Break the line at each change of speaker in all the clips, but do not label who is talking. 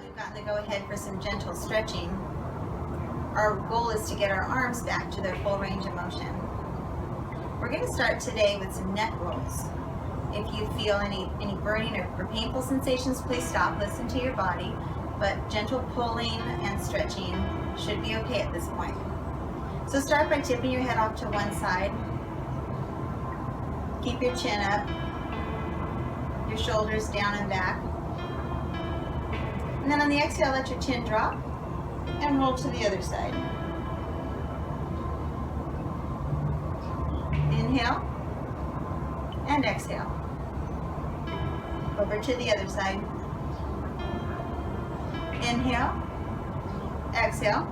we've gotten the go-ahead for some gentle stretching, our goal is to get our arms back to their full range of motion. We're going to start today with some neck rolls. If you feel any burning or painful sensations, please stop, listen to your body, but gentle pulling and stretching should be okay at this point. So start by tipping your head off to one side. Keep your chin up, your shoulders down and back. And then on the exhale, let your chin drop and roll to the other side. Inhale and exhale. Over to the other side. Inhale, exhale.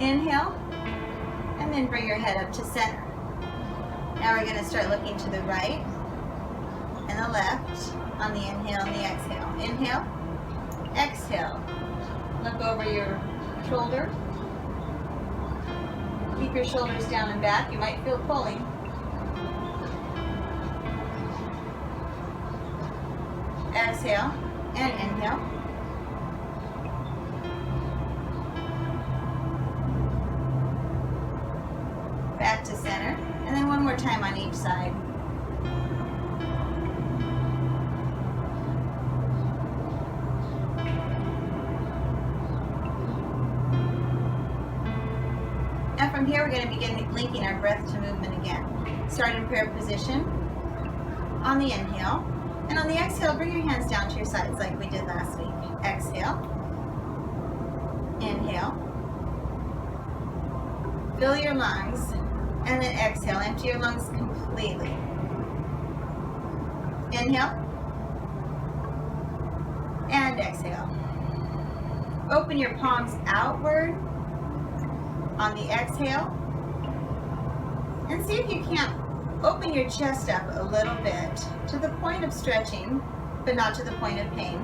Inhale, and then bring your head up to center. Now we're going to start looking to the right and the left on the inhale and the exhale. Inhale, exhale. Look over your shoulder. Keep your shoulders down and back. You might feel pulling. Exhale and inhale. Back to center. And then one more time on each side. Now from here, we're going to begin linking our breath to movement again. Start in prayer position on the inhale. And on the exhale, bring your hands down to your sides like we did last week. Exhale. Inhale. Fill your lungs. And then exhale. Empty your lungs completely. Inhale. And exhale. Open your palms outward on the exhale. And see if you can't open your chest up a little bit to the point of stretching, but not to the point of pain.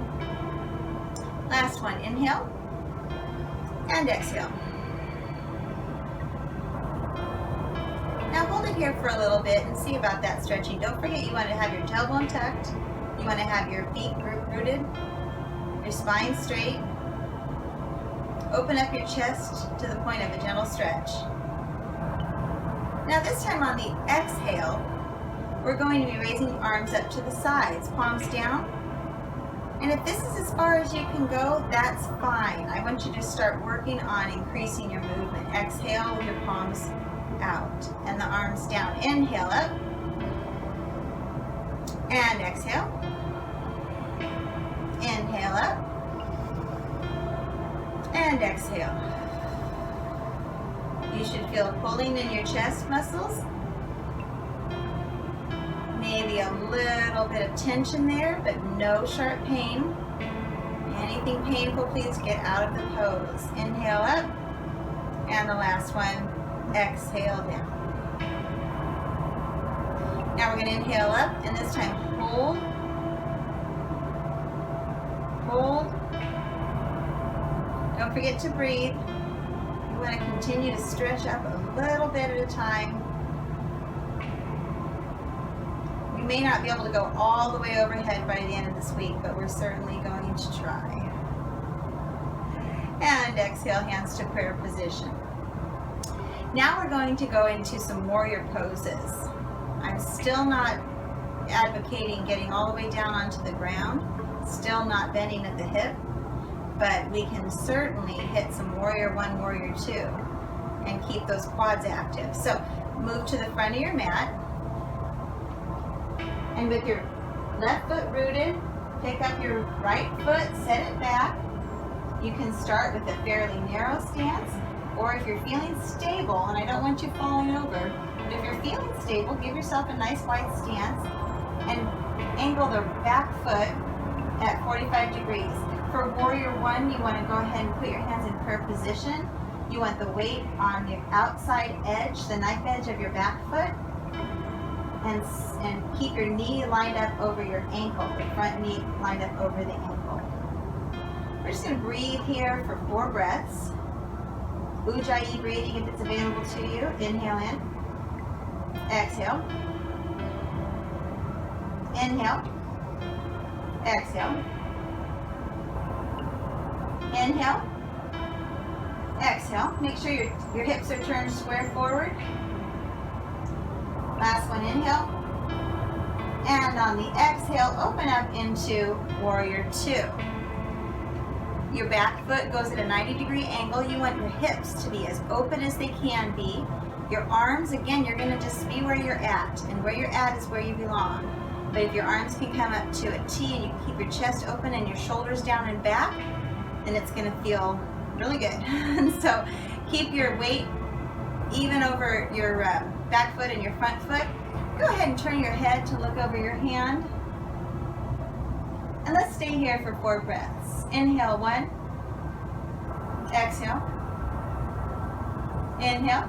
Last one, inhale and exhale. Now hold it here for a little bit and see about that stretching. Don't forget you want to have your tailbone tucked, you want to have your feet rooted, your spine straight. Open up your chest to the point of a gentle stretch. Now this time on the exhale, we're going to be raising the arms up to the sides, palms down. And if this is as far as you can go, that's fine. I want you to start working on increasing your movement. Exhale with your palms out and the arms down. Inhale up and exhale. Inhale up and exhale. You should feel pulling in your chest muscles. Maybe a little bit of tension there, but no sharp pain. Anything painful, please get out of the pose. Inhale up, and the last one, exhale down. Now we're going to inhale up, and this time hold. Hold. Don't forget to breathe. You want to continue to stretch up a little bit at a time. We may not be able to go all the way overhead by the end of this week, but we're certainly going to try. And exhale, hands to prayer position. Now we're going to go into some warrior poses. I'm still not advocating getting all the way down onto the ground, still not bending at the hip, but we can certainly hit some warrior one, warrior two, and keep those quads active. So move to the front of your mat, and with your left foot rooted, pick up your right foot, set it back. You can start with a fairly narrow stance, or if you're feeling stable, and I don't want you falling over, but if you're feeling stable, give yourself a nice wide stance and angle the back foot at 45 degrees. For warrior one, you want to go ahead and put your hands in prayer position. You want the weight on the outside edge, the knife edge of your back foot, and keep your knee lined up over your ankle, the front knee lined up over the ankle. We're just going to breathe here for 4 breaths. Ujjayi breathing if it's available to you. Inhale in. Exhale. Inhale. exhale, inhale, exhale. Make sure your hips are turned square forward. Last one, inhale. And on the exhale, open up into warrior two. Your back foot goes at a 90-degree angle. You want your hips to be as open as they can be. Your arms, again, you're gonna just be where you're at. And where you're at is where you belong. But if your arms can come up to a T and you can keep your chest open and your shoulders down and back, then it's gonna feel really good. And so keep your weight even over your back foot and your front foot. Go ahead and turn your head to look over your hand. And let's stay here for 4 breaths. Inhale, 1. Exhale. Inhale.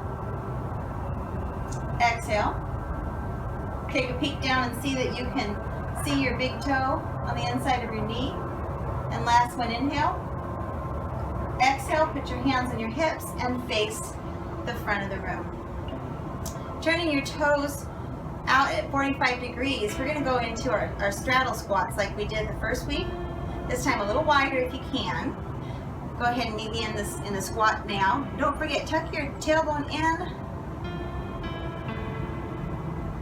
Exhale. Take a peek down and see that you can see your big toe on the inside of your knee. And last one, inhale. Exhale, put your hands on your hips and face the front of the room. Turning your toes out at 45 degrees, we're gonna go into our straddle squats like we did the first week. This time a little wider if you can. Go ahead and meet me in the squat now. Don't forget, tuck your tailbone in.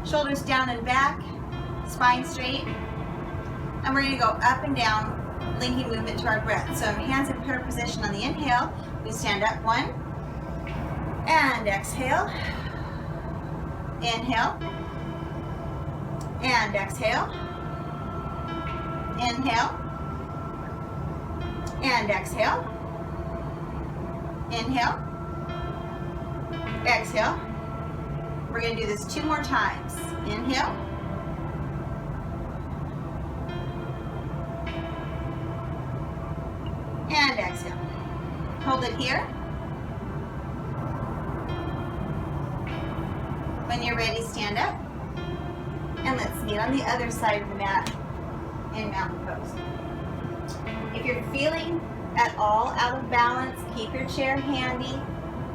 Shoulders down and back, spine straight. And we're gonna go up and down, linking movement to our breath. So hands in prayer position on the inhale. We stand up, 1. And exhale. Inhale. And exhale. Inhale. And exhale. Inhale. Exhale. We're going to do this 2 more times. Inhale. And exhale. Hold it here. When you're ready, stand up. And let's meet on the other side of the mat in mountain pose. If you're feeling at all out of balance, keep your chair handy.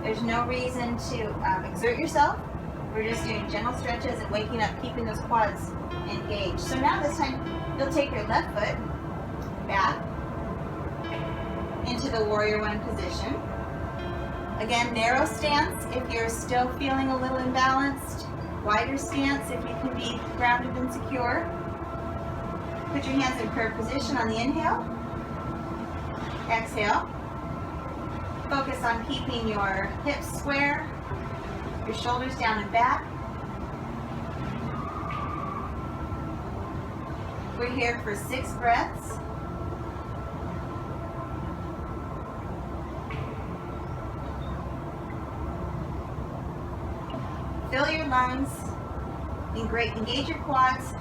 There's no reason to exert yourself. We're just doing gentle stretches and waking up, keeping those quads engaged. So now this time, you'll take your left foot back into the warrior 1 position. Again, narrow stance if you're still feeling a little imbalanced. Wider stance if you can be grounded and secure. Put your hands in prayer position on the inhale. Exhale. Focus on keeping your hips square, your shoulders down and back. We're here for 6 breaths. Fill your lungs, engage your quads.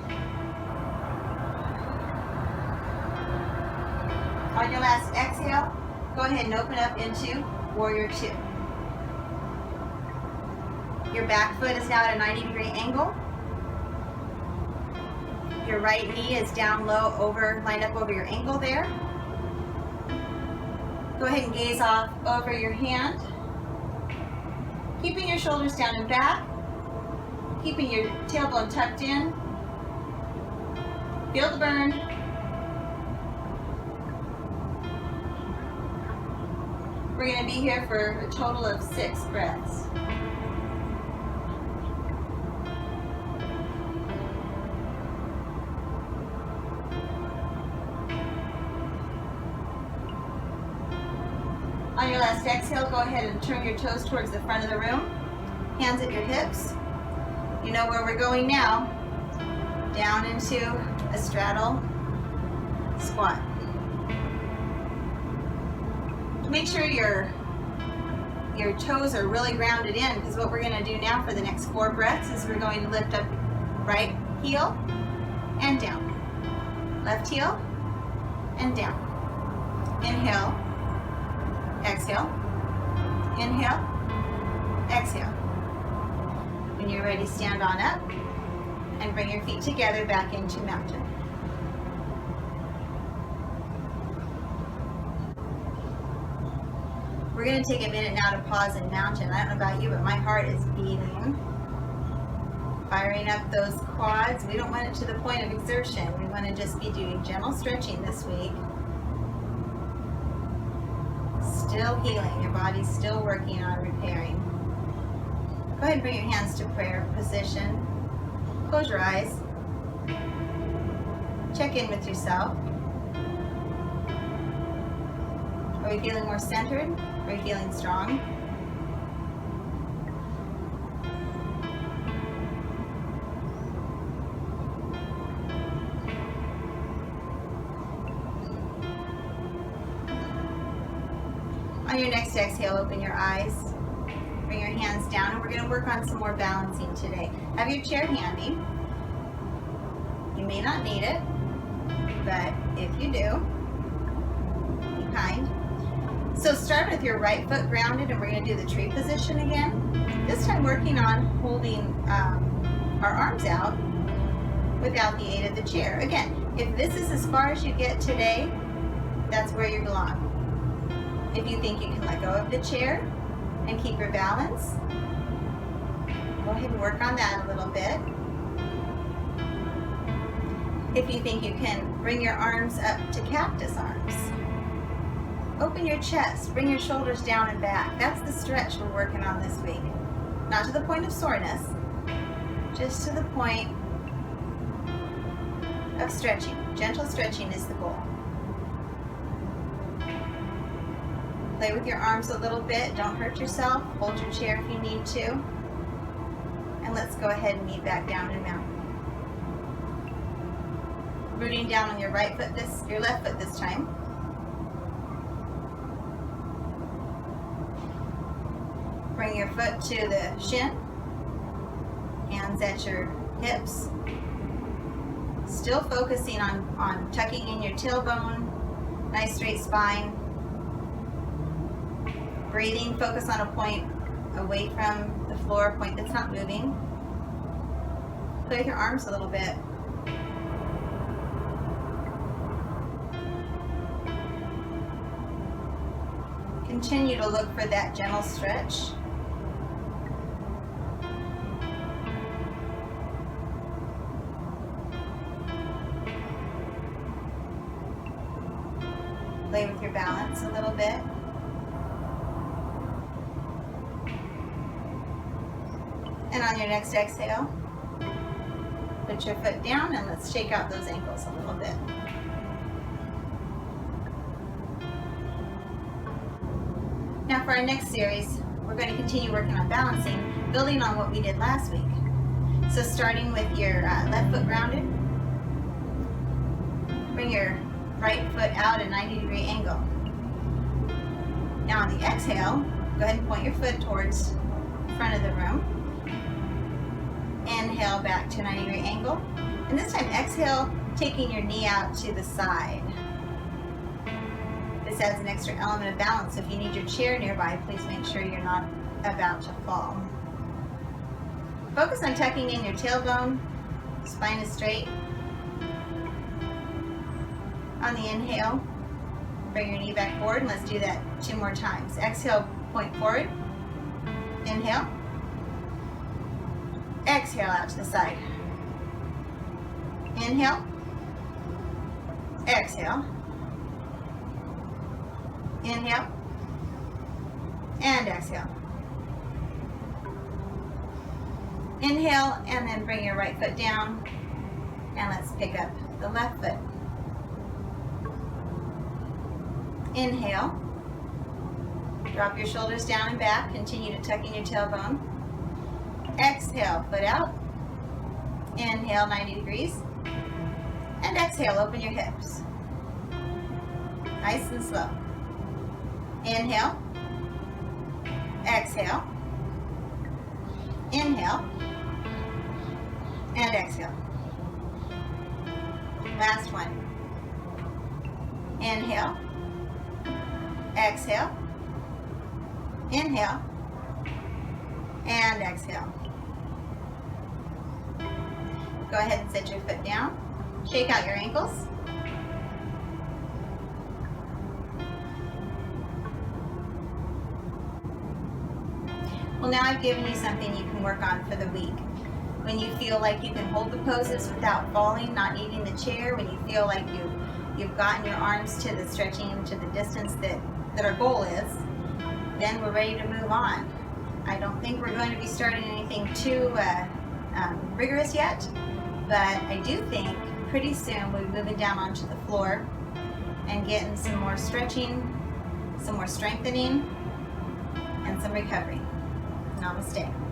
On your last exhale, go ahead and open up into warrior 2. Your back foot is now at a 90-degree angle. Your right knee is down low, lined up over your ankle there. Go ahead and gaze off over your hand. Keeping your shoulders down and back. Keeping your tailbone tucked in. Feel the burn. We're going to be here for a total of 6 breaths. On your last exhale, go ahead and turn your toes towards the front of the room. Hands at your hips. You know where we're going now. Down into a straddle squat. Make sure your toes are really grounded in, because what we're going to do now for the next 4 breaths is we're going to lift up right heel and down. Left heel and down. Inhale. Exhale. Inhale. Exhale. When you're ready, stand on up and bring your feet together back into mountain. We're going to take a minute now to pause in mountain. I don't know about you, but my heart is beating. Firing up those quads. We don't want it to the point of exertion. We want to just be doing gentle stretching this week. Still healing. Your body's still working on repairing. Go ahead and bring your hands to prayer position. Close your eyes. Check in with yourself. Are you feeling more centered? Are you feeling strong? On your next exhale, open your eyes. Bring your hands down, and we're going to work on some more balancing today. Have your chair handy. You may not need it, but if you do, be kind. So start with your right foot grounded, and we're going to do the tree position again. This time working on holding our arms out without the aid of the chair. Again, if this is as far as you get today, that's where you belong. If you think you can let go of the chair and keep your balance, go ahead and work on that a little bit. If you think you can bring your arms up to cactus arms, open your chest, bring your shoulders down and back. That's the stretch we're working on this week. Not to the point of soreness, just to the point of stretching. Gentle stretching is the goal. Play with your arms a little bit. Don't hurt yourself. Hold your chair if you need to. And let's go ahead and meet back down in mountain. Rooting down on your right foot, your left foot this time. Bring your foot to the shin. Hands at your hips. Still focusing on tucking in your tailbone. Nice straight spine. Breathing, focus on a point away from the floor, a point that's not moving. Play with your arms a little bit. Continue to look for that gentle stretch. Play with your balance a little bit. And on your next exhale, put your foot down and let's shake out those ankles a little bit. Now for our next series, we're going to continue working on balancing, building on what we did last week. So starting with your left foot grounded, bring your right foot out at a 90-degree angle. Now on the exhale, go ahead and point your foot towards the front of the room. Inhale back to a 90-degree angle. And this time exhale, taking your knee out to the side. This adds an extra element of balance. So if you need your chair nearby, please make sure you're not about to fall. Focus on tucking in your tailbone. Spine is straight. On the inhale, bring your knee back forward, and let's do that 2 more times. Exhale, point forward. Inhale. Exhale out to the side. Inhale. Exhale. Inhale. And exhale. Inhale, and then bring your right foot down. And let's pick up the left foot. Inhale. Drop your shoulders down and back. Continue to tuck in your tailbone. Exhale, foot out. Inhale, 90 degrees. And exhale, open your hips. Nice and slow. Inhale. Exhale. Inhale. And exhale. Last one. Inhale. Exhale. Inhale. And exhale. Go ahead and set your foot down. Shake out your ankles. Well, now I've given you something you can work on for the week. when you feel like you can hold the poses without falling, not needing the chair, when you feel like you've gotten your arms to the stretching to the distance that our goal is, then we're ready to move on. I don't think we're going to be starting anything too rigorous yet, but I do think pretty soon we'll be moving down onto the floor and getting some more stretching, some more strengthening, and some recovery. Namaste.